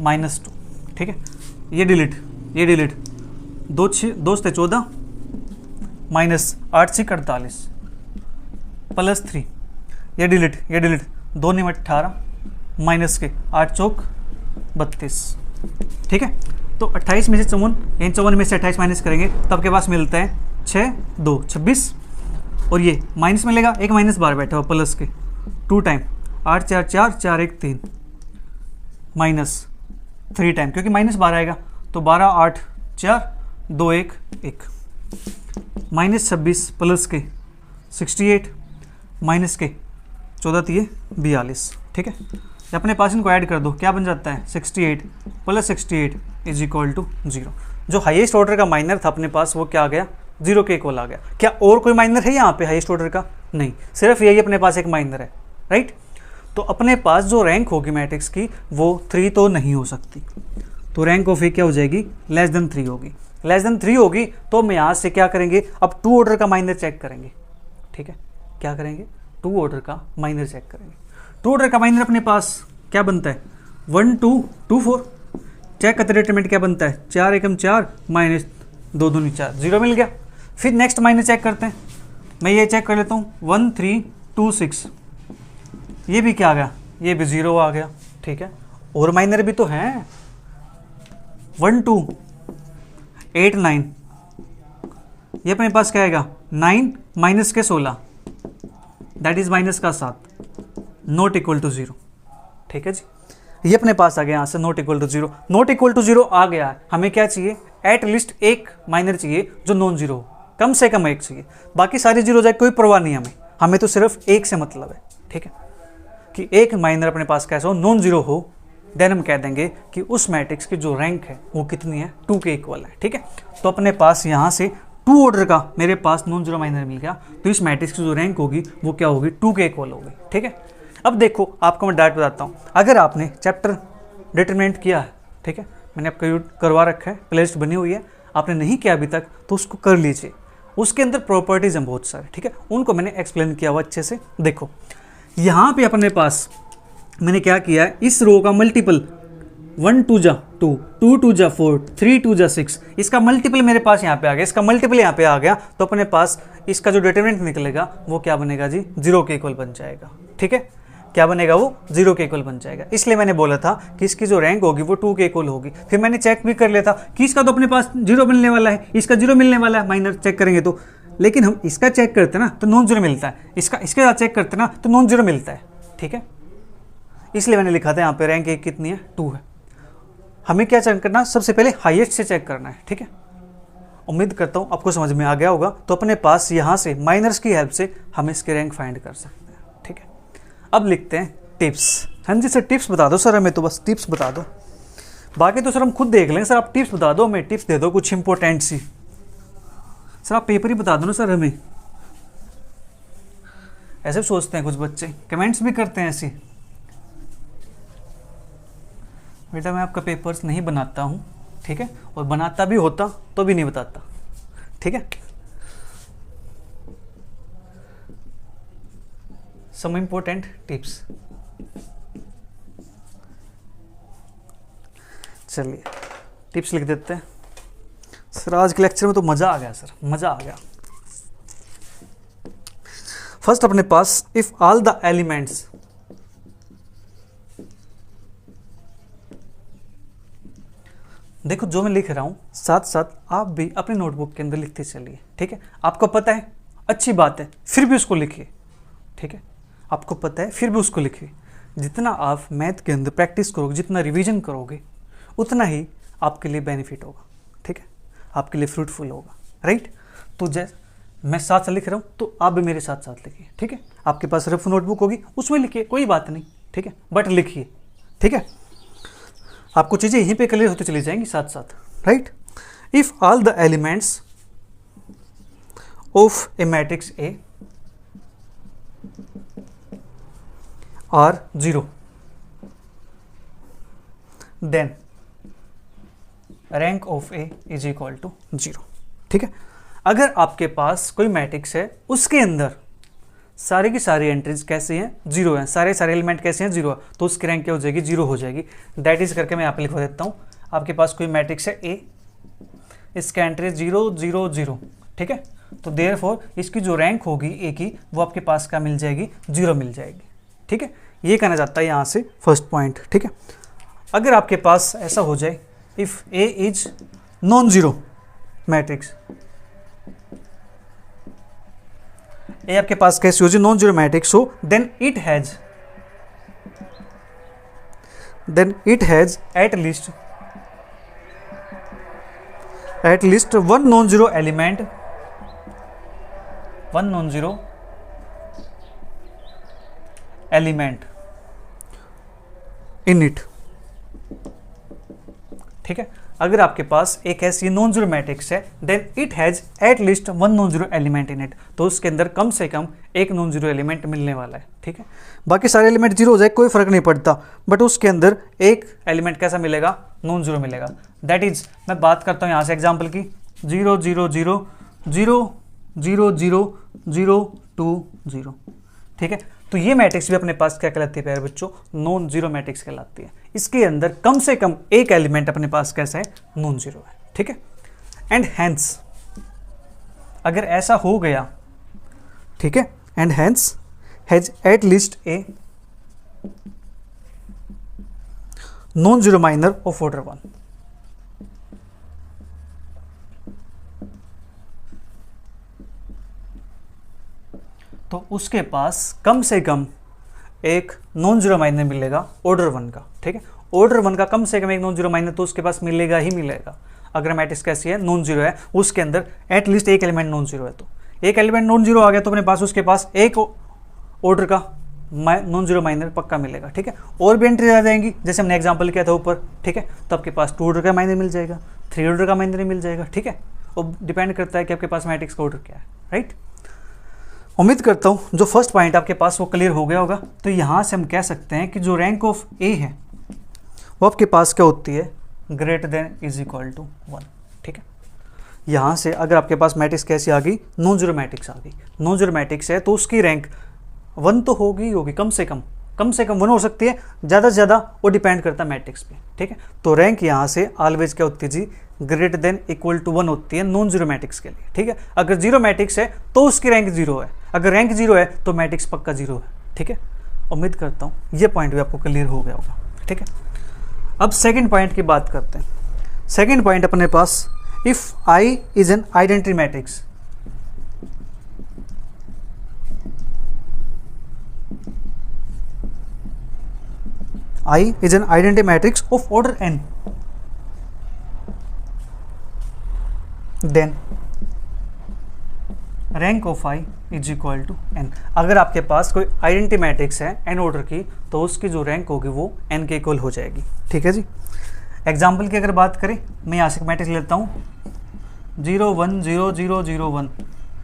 -2, ठीक है। ये डिलीट 2 से 14 माइनस 8 से 48 प्लस 3, ये डिलीट 2 9 18 माइनस के 8 चौक 32। ठीक है, तो 28 में से 54, यानी 54 में से 28 माइनस करेंगे तो आपके पास मिलता है 6 2 26, और ये माइनस में लेगा, एक माइनस बार बैठा हुआ प्लस के 2 टाइम 8 4 4 4 1 3 माइनस 3 टाइम, क्योंकि माइनस 12 आएगा तो 12 8 4 2 1 1 माइनस 26 प्लस के 68 माइनस के 14 3 42। ठीक है, अपने पास इनको ऐड कर दो, क्या बन जाता है 68 प्लस 68 इज इक्वल टू 0। जो हाईएस्ट ऑर्डर का माइनर था अपने पास वो क्या आ गया, 0 के इक्वल आ गया। क्या और कोई माइनर है यहाँ पे हाईएस्ट ऑर्डर का? नहीं, सिर्फ यही अपने पास एक माइनर है, राइट। तो अपने पास जो रैंक होगी मैट्रिक्स की वो 3 तो नहीं हो सकती, तो रैंक ऑफ ए क्या हो जाएगी, लेस देन 3 होगी। लेस देन 3 होगी तो हम यहाँ से क्या करेंगे, अब 2 ऑर्डर का माइनर चेक करेंगे। ठीक है, क्या करेंगे, 2 ऑर्डर का माइनर चेक करेंगे। 2 ऑर्डर का माइनर अपने पास क्या बनता है 1 2 2 4। चेक करते डिटरमिनेंट क्या बनता है 4 एकम 4 माइनस 2 दूनी 4, 0 मिल गया। फिर नेक्स्ट माइनर चेक करते हैं, मैं ये चेक कर लेता हूँ 1 3 2 6, ये भी क्या आ गया, ये भी 0 आ गया। ठीक है, और माइनर भी तो हैं 1 2 8 9, ये अपने पास क्या आएगा 9 माइनस के 16 दैट इज माइनस का 7 नॉट इक्वल टू 0। ठीक है जी, ये अपने पास आ गया यहाँ से not equal to 0। Not equal to 0 आ गया है, हमें क्या चाहिए, एट लीस्ट एक माइनर चाहिए जो नॉन जीरो हो, कम से कम एक चाहिए, बाकी सारी जीरो जाए कोई परवाह नहीं हमें तो सिर्फ एक से मतलब है। ठीक है, कि एक माइनर अपने पास कैसा हो, नॉन जीरो हो, देन हम कह देंगे कि उस मैट्रिक्स की जो रैंक है वो कितनी है, 2 के इक्वल है। ठीक है, तो अपने पास यहाँ से 2 ऑर्डर का मेरे पास नॉन जीरो माइनर मिल गया, तो इस मैट्रिक्स की जो रैंक होगी वो क्या होगी, 2 के इक्वल होगी। ठीक है, अब देखो आपको मैं डायरेक्ट बताता हूँ, अगर आपने चैप्टर डिटरमिनेंट किया है, ठीक है, मैंने आपका करवा रखा है, प्लेलिस्ट बनी हुई है, आपने नहीं किया अभी तक तो उसको कर लीजिए। उसके अंदर प्रॉपर्टीज हैं बहुत सारे, ठीक है, उनको मैंने एक्सप्लेन किया हुआ अच्छे से। देखो यहाँ पे अपने पास मैंने क्या किया है, इस रो का मल्टीपल 1 2 जा 2 2 2 जा 4 3 2 जा 6, इसका मल्टीपल मेरे पास यहाँ पे आ गया, इसका मल्टीपल यहाँ पे आ गया, तो अपने पास इसका जो डिटरमिनेंट निकलेगा वो क्या बनेगा जी, 0 के इक्वल बन जाएगा। ठीक है, क्या बनेगा, वो 0 के इक्वल बन जाएगा। इसलिए मैंने बोला था कि इसकी जो रैंक होगी वो 2 के इक्वल होगी। फिर मैंने चेक भी कर लिया था कि इसका तो अपने पास 0 मिलने वाला है, इसका 0 मिलने वाला है, माइनर चेक करेंगे तो, लेकिन हम इसका चेक करते ना तो नॉन जीरो मिलता है, इसके साथ चेक करते ना तो नॉन जीरो मिलता है। ठीक है, इसलिए मैंने लिखा था यहाँ पे रैंक एक कितनी है, 2 है। हमें क्या चेक करना, सबसे पहले हाईएस्ट से चेक करना है। ठीक है, उम्मीद करता हूँ आपको समझ में आ गया होगा। तो अपने पास यहाँ से माइनर्स की हेल्प से हम इसके रैंक फाइंड कर सकते हैं। ठीक है, अब लिखते हैं टिप्स। हाँ जी सर, टिप्स बता दो सर हमें, तो बस टिप्स बता दो, बाकी तो सर हम खुद देख लेंगे। सर आप टिप्स बता दो, हमें टिप्स दे दो कुछ इंपॉर्टेंट सी। सर आप पेपर ही बता दो ना सर हमें, ऐसे सोचते हैं कुछ बच्चे, कमेंट्स भी करते हैं ऐसे। बेटा मैं आपका पेपर्स नहीं बनाता हूँ, ठीक है, और बनाता भी होता तो भी नहीं बताता। ठीक है, सम इम्पोर्टेंट टिप्स। चलिए टिप्स लिख देते हैं। सर आज के लेक्चर में तो मज़ा आ गया सर, मज़ा आ गया। फर्स्ट अपने पास इफ ऑल द एलिमेंट्स देखो जो मैं लिख रहा हूं साथ साथ आप भी अपने नोटबुक के अंदर लिखते चलिए। ठीक है, आपको पता है अच्छी बात है, फिर भी उसको लिखिए। ठीक है, आपको पता है फिर भी उसको लिखिए। जितना आप मैथ के अंदर प्रैक्टिस करोगे, जितना रिवीजन करोगे, उतना ही आपके लिए बेनिफिट होगा। ठीक है, आपके लिए फ्रूटफुल होगा, राइट। तो जैसे मैं साथ साथ लिख रहा हूँ तो आप भी मेरे साथ साथ लिखिए। ठीक है, आपके पास रफ नोटबुक होगी उसमें लिखिए, कोई बात नहीं। ठीक है, बट लिखिए। ठीक है, आपको चीज़ें यहीं पे क्लियर होती चली जाएंगी साथ साथ, right. If all the elements of a matrix A are 0 then rank of A is equal to 0। ठीक है, अगर आपके पास कोई मैट्रिक्स है उसके अंदर सारे की सारी एंट्रीज कैसे हैं, 0 हैं, सारे एलिमेंट कैसे हैं, 0 है, तो उसकी रैंक क्या हो जाएगी, 0 हो जाएगी। दैट इज करके मैं यहाँ पे लिखवा देता हूँ। आपके पास कोई मैट्रिक्स है ए, इसका एंट्री 0 0 0, ठीक है। तो देयरफॉर इसकी जो रैंक होगी ए की वो आपके पास क्या मिल जाएगी, 0 मिल जाएगी, ठीक है। ये कहना चाहता है यहाँ से फर्स्ट पॉइंट, ठीक है। अगर आपके पास ऐसा हो जाए, if A is non zero matrix, A आपके पास कैसी हो जाए, नॉन जीरो मैट्रिक्स हो, then it has at least one non-zero element in it, ठीक है। अगर आपके पास एक ऐसी नॉन जीरो मैट्रिक्स है, then it has at least one non zero element in it, तो उसके अंदर कम से कम एक नॉन जीरो एलिमेंट मिलने वाला है, ठीक है। बाकी सारे एलिमेंट जीरो हो जाए कोई फर्क नहीं पड़ता, बट उसके अंदर एक एलिमेंट कैसा मिलेगा, नॉन जीरो मिलेगा। दैट इज, मैं बात करता हूँ यहाँ से एग्जाम्पल की, 0 0 0 0 0 0 0 2 0, ठीक है। तो ये मैट्रिक्स भी अपने पास क्या कहलाती है प्यारे बच्चों, नॉन जीरो मैट्रिक्स कहलाती है। इसके अंदर कम से कम एक एलिमेंट अपने पास कैसा है, नॉन जीरो है, ठीक है। एंड हैंस, अगर ऐसा हो गया, ठीक है, and hence has at least a non zero minor of order 1, तो उसके पास कम से कम एक नॉन जीरो माइनर मिलेगा ऑर्डर 1 का, ठीक है। ऑर्डर 1 का कम से कम एक नॉन जीरो माइनर तो उसके पास मिलेगा ही मिलेगा। अगर मैट्रिक्स कैसी है, नॉन जीरो है, उसके अंदर एट लीस्ट एक एलिमेंट नॉन जीरो है, तो एक एलिमेंट नॉन जीरो आ गया तो अपने पास उसके पास एक ऑर्डर का नॉन जीरो माइनर पक्का मिलेगा, ठीक है। और भी एंट्री आ जाएंगी, जैसे हमने एग्जांपल किया था ऊपर, ठीक है। तो आपके पास 2 ऑर्डर का माइनर मिल जाएगा, 3 ऑर्डर का माइनर मिल जाएगा, ठीक है। और डिपेंड करता है कि आपके पास मैट्रिक्स का ऑर्डर क्या है, राइट। उम्मीद करता हूँ जो फर्स्ट पॉइंट आपके पास वो क्लियर हो गया होगा। तो यहाँ से हम कह सकते हैं कि जो रैंक ऑफ ए है वो आपके पास क्या होती है, greater than is equal to 1, ठीक है। यहाँ से अगर आपके पास मैट्रिक्स कैसी आ गई, नॉन जीरो मैट्रिक्स आ गई, नॉन जीरो मैट्रिक्स है तो उसकी रैंक 1 तो होगी कम से कम 1 हो सकती है, ज़्यादा से ज़्यादा वो डिपेंड करता है मैट्रिक्स पे, ठीक है। तो रैंक यहाँ से ऑलवेज क्या होती है जी, ग्रेटर देन इक्वल टू 1 होती है नॉन जीरो मैट्रिक्स के लिए, ठीक है। अगर जीरो मैट्रिक्स है तो उसकी रैंक 0 है, अगर रैंक 0 है तो मैट्रिक्स पक्का 0 है, ठीक है। उम्मीद करता हूँ ये पॉइंट भी आपको क्लियर हो गया होगा, ठीक है। अब सेकंड पॉइंट की बात करते हैं। सेकंड पॉइंट अपने पास, if I is an identity matrix, I is an identity matrix of order n, then rank of I is equal to n। अगर आपके पास कोई आइडेंटिटी मैट्रिक्स है n ऑर्डर की, तो उसकी जो रैंक होगी वो n के इक्वल हो जाएगी, ठीक है जी। एग्जाम्पल की अगर बात करें, मैं यहाँ से मैट्रिक्स लेता हूँ 0 1 0 0 0 1,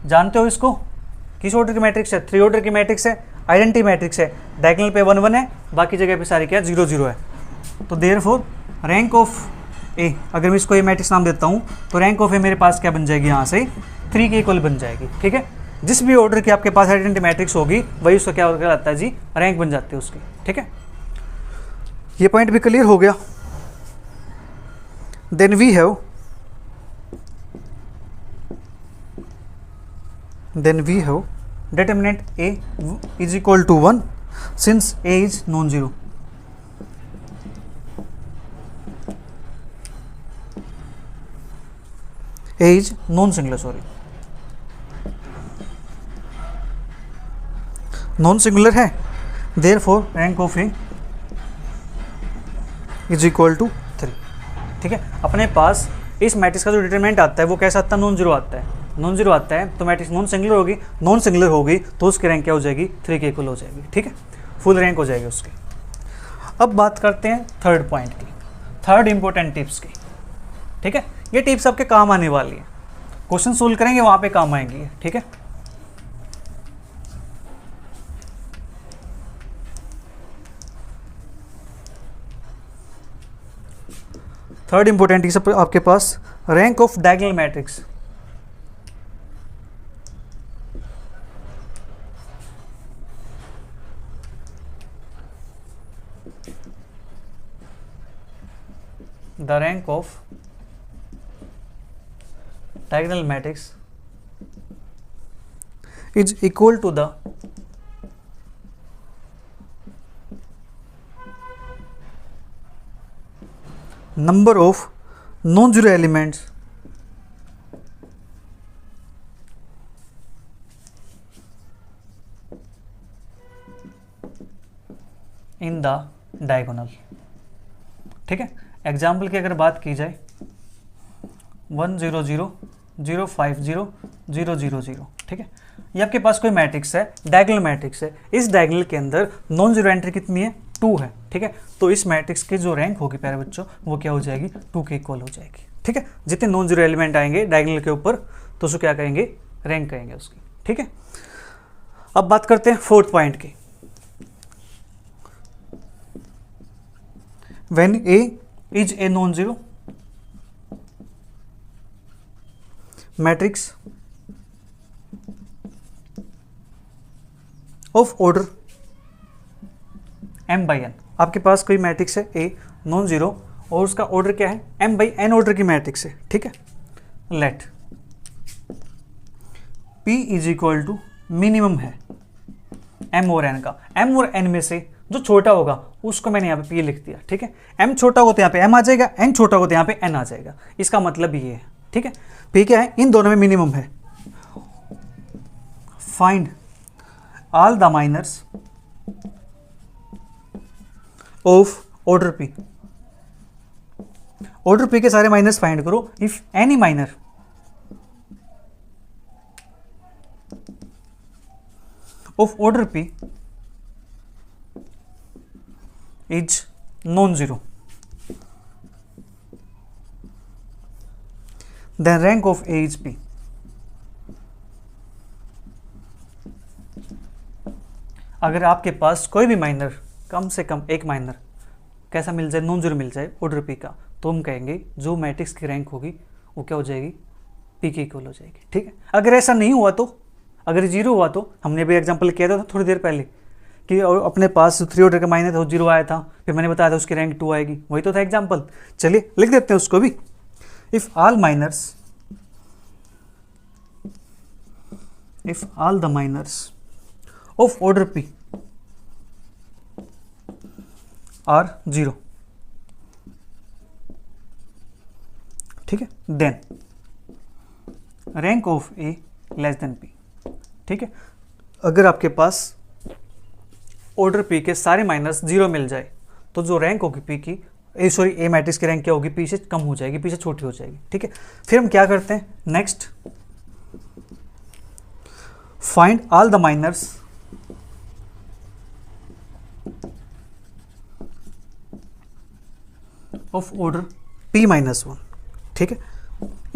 जानते हो इसको, किस ऑर्डर की मैट्रिक्स है, 3 ऑर्डर की मैट्रिक्स है, आइडेंटिटी मैट्रिक्स है, डायगोनल पे 1 1 है, बाकी जगह पे सारी क्या 0 0 है। तो देयरफॉर रैंक ऑफ ए, अगर मैं इसको ए मैट्रिक्स नाम देता हूँ, तो रैंक ऑफ ए मेरे पास क्या बन जाएगी, यहाँ से 3 के इक्वल बन जाएगी, ठीक है। जिस भी ऑर्डर की आपके पास आइडेंटिटी मैट्रिक्स होगी वही उसका क्या कहलाता है जी, रैंक बन जाती है उसकी, ठीक है। ये पॉइंट भी क्लियर हो गया। Then we have determinant A is equal to 1 since A is non-zero। A is non-singular, non-singular है, therefore rank of A is equal to 3, ठीक है। अपने पास इस मैट्रिक्स का जो डिटरमिनेंट आता है वो कैसा आता है, नॉन जीरो आता है, नॉन जीरो आता है तो मैट्रिक्स नॉन सिंगुलर होगी तो उसकी रैंक क्या हो जाएगी, 3 के इक्वल हो जाएगी, ठीक है, फुल रैंक हो जाएगी उसकी। अब बात करते हैं थर्ड पॉइंट की, थर्ड इंपॉर्टेंट टिप्स की, ठीक है। ये टिप्स आपके काम आने वाली है, क्वेश्चन सोल्व करेंगे वहाँ पे काम आएंगी, ठीक है। थर्ड इंपॉर्टेंट टिप्स आपके पास, rank of diagonal matrix, the rank of diagonal matrix is equal to the number of non-zero elements in the diagonal. ठीक है, एग्जाम्पल की अगर बात की जाए 1 0 0 0 5 0 0 0 0, ठीक है, ये आपके पास कोई मैट्रिक्स है, डायगोनल मैट्रिक्स है। इस डायगोनल के अंदर नॉन जीरो एंट्री कितनी है? 2 है। ठीक है, तो इस मैट्रिक्स की जो रैंक होगी प्यारे बच्चों वो क्या हो जाएगी? 2 के इक्वल हो जाएगी। ठीक है, जितने नॉन जीरो एलिमेंट आएंगे डायगोनल के ऊपर तो उसको क्या कहेंगे? रैंक कहेंगे उसकी। ठीक है, अब बात करते हैं फोर्थ पॉइंट की। When A is a non-zero matrix of order m by n, आपके पास कोई मैट्रिक्स है A नॉन जीरो और उसका ऑर्डर क्या है? m by n ऑर्डर की मैट्रिक्स है। ठीक है, let P is equal to minimum है m और n का। m और n में से जो छोटा होगा उसको मैंने यहाँ पे P लिख दिया। ठीक है, m छोटा हो तो यहाँ पे m आ जाएगा, n छोटा हो तो यहाँ पे n आ जाएगा। इसका मतलब ये है। ठीक है, P क्या है? इन दोनों में मिनिमम है। Find all the minors of order P। Order P के सारे माइनर्स फाइंड करो। If any minor of order P is non-zero, then rank of A is P। अगर आपके पास कोई भी माइनर, कम से कम एक माइनर कैसा मिल जाए? नॉन जीरो मिल जाए ऑर्डर P का, तो हम कहेंगे जो मैट्रिक्स की रैंक होगी वो क्या हो जाएगी? P के इक्वल हो जाएगी। ठीक है, अगर ऐसा नहीं हुआ तो, अगर जीरो हुआ तो, हमने भी एग्जांपल किया था थोड़ी देर पहले कि अपने पास 3 ऑर्डर का माइनर था, 0 आया था, फिर मैंने बताया था उसकी रैंक 2 आएगी, वही तो था एग्जांपल। चलिए लिख देते हैं उसको भी। If all the minors of order P are 0, ठीक है, then rank of A less than P। ठीक है, अगर आपके पास ऑर्डर P के सारे माइनस 0 मिल जाए तो जो रैंक होगी P की, A मैट्रिक्स की रैंक क्या होगी? P से कम हो जाएगी, P से छोटी हो जाएगी। ठीक है, फिर हम क्या करते हैं? Next find all the minors of order P minus 1। ठीक है,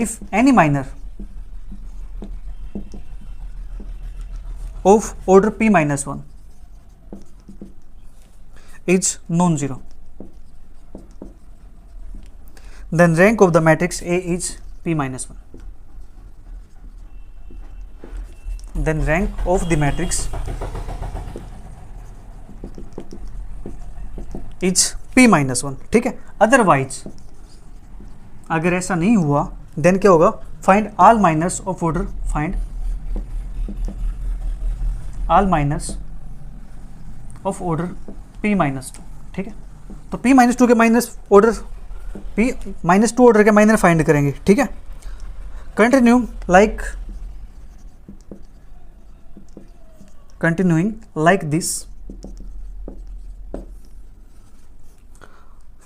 if any minor of order P minus 1 is non-zero, then rank of the matrix A is P minus 1, then rank of the matrix is P minus 1। ठीक है, otherwise अगर ऐसा नहीं हुआ then क्या होगा? Find all minors of order, find all minors of order P minus 2। ठीक है, तो P माइनस 2 के minors order, P minus 2 order के माइनर फाइंड करेंगे। ठीक है, continuing like this,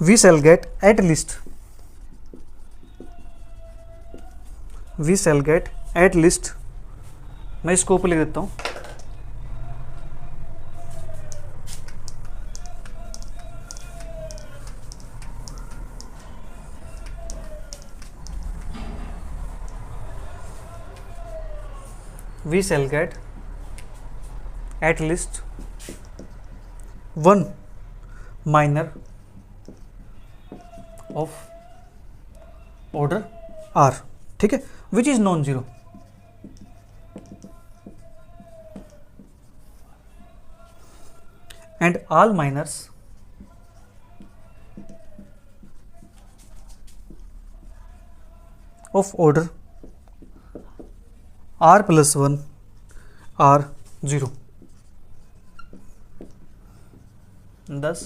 we shall get at least मैं इसको ऊपर लिख देता हूँ, we shall get at least one minor of order R। ठीक है, which is non-zero, and all minors of order r+1 r0। Thus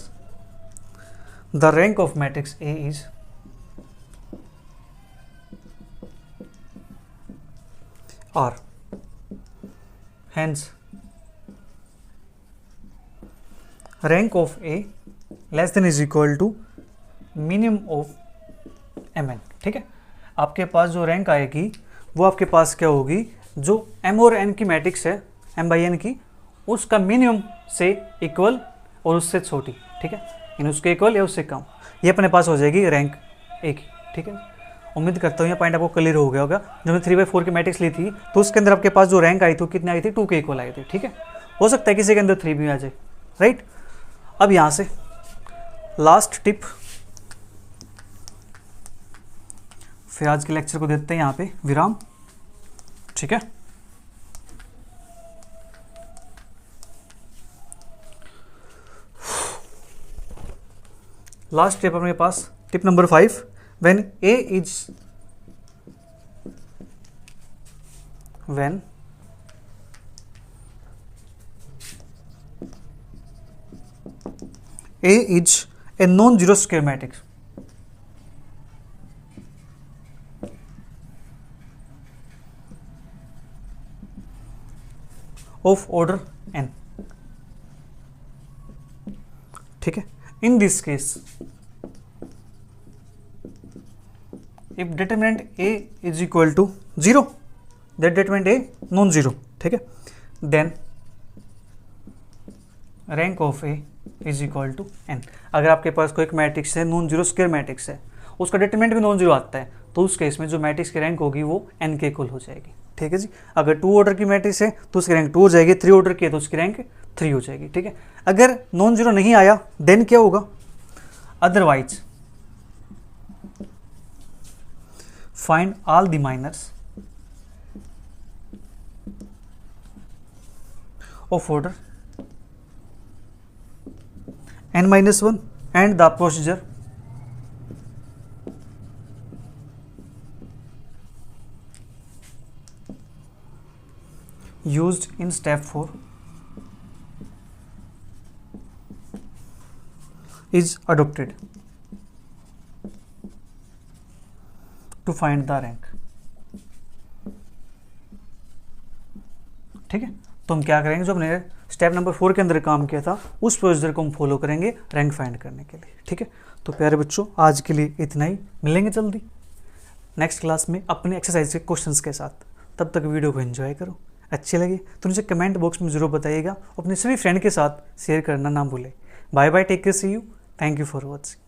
the rank of matrix A is R. Hence rank of A less than is equal to minimum of Mn। ठीक है, आपके पास जो rank आएगी वो आपके पास क्या होगी, जो M और N की मैट्रिक्स है M/N की, उसका मिनिमम से इक्वल और उससे छोटी। ठीक है, यानी उसके इक्वल या उससे कम, ये अपने पास हो जाएगी रैंक A की। ठीक है, उम्मीद करता हूँ ये पॉइंट आपको क्लियर हो गया होगा। जब मैं 3/4 की मैट्रिक्स ली थी तो उसके अंदर आपके पास जो रैंक आई थी कितनी आई थी, 2 के इक्वल आई थी। ठीक है, हो सकता है किसी के अंदर 3 भी आ जाए, राइट। अब यहाँ से लास्ट टिप, फिर आज के लेक्चर को देते हैं यहाँ पे विराम। ठीक है, लास्ट टिप अपने पास, tip number 5, when A is a non-zero square matrix of order n। ठीक है, in this case if determinant A is equal to 0, that determinant A non-zero। ठीक है, then rank of A is equal to n। अगर आपके पास कोई एक matrix है, non zero square matrix है, उसका डिटरमिनेंट भी नॉन जीरो आता है, तो उस केस में जो मैट्रिक्स की रैंक होगी वो n के इक्वल हो जाएगी। ठीक है जी, अगर 2 ऑर्डर की मैट्रिक्स है तो उसकी रैंक 2 हो जाएगी, 3 ऑर्डर की है तो उसकी रैंक 3 हो जाएगी। ठीक है, अगर नॉन जीरो नहीं आया देन क्या होगा, otherwise find all the minors of order n-1 and the procedure used in step 4 is adopted to find the rank। ठीक है, तो हम क्या करेंगे, जो हमने स्टेप नंबर 4 के अंदर काम किया था उस प्रोसीजर को हम फॉलो करेंगे रैंक फाइंड करने के लिए। ठीक है, तो प्यारे बच्चों आज के लिए इतना ही, मिलेंगे जल्दी नेक्स्ट क्लास में अपने एक्सरसाइज के क्वेश्चंस के साथ। तब तक वीडियो को एंजॉय करो, अच्छी लगे तो मुझे कमेंट बॉक्स में ज़रूर बताइएगा, अपने सभी फ्रेंड के साथ शेयर करना ना भूलें। Bye bye, take care, see you, thank you for watching.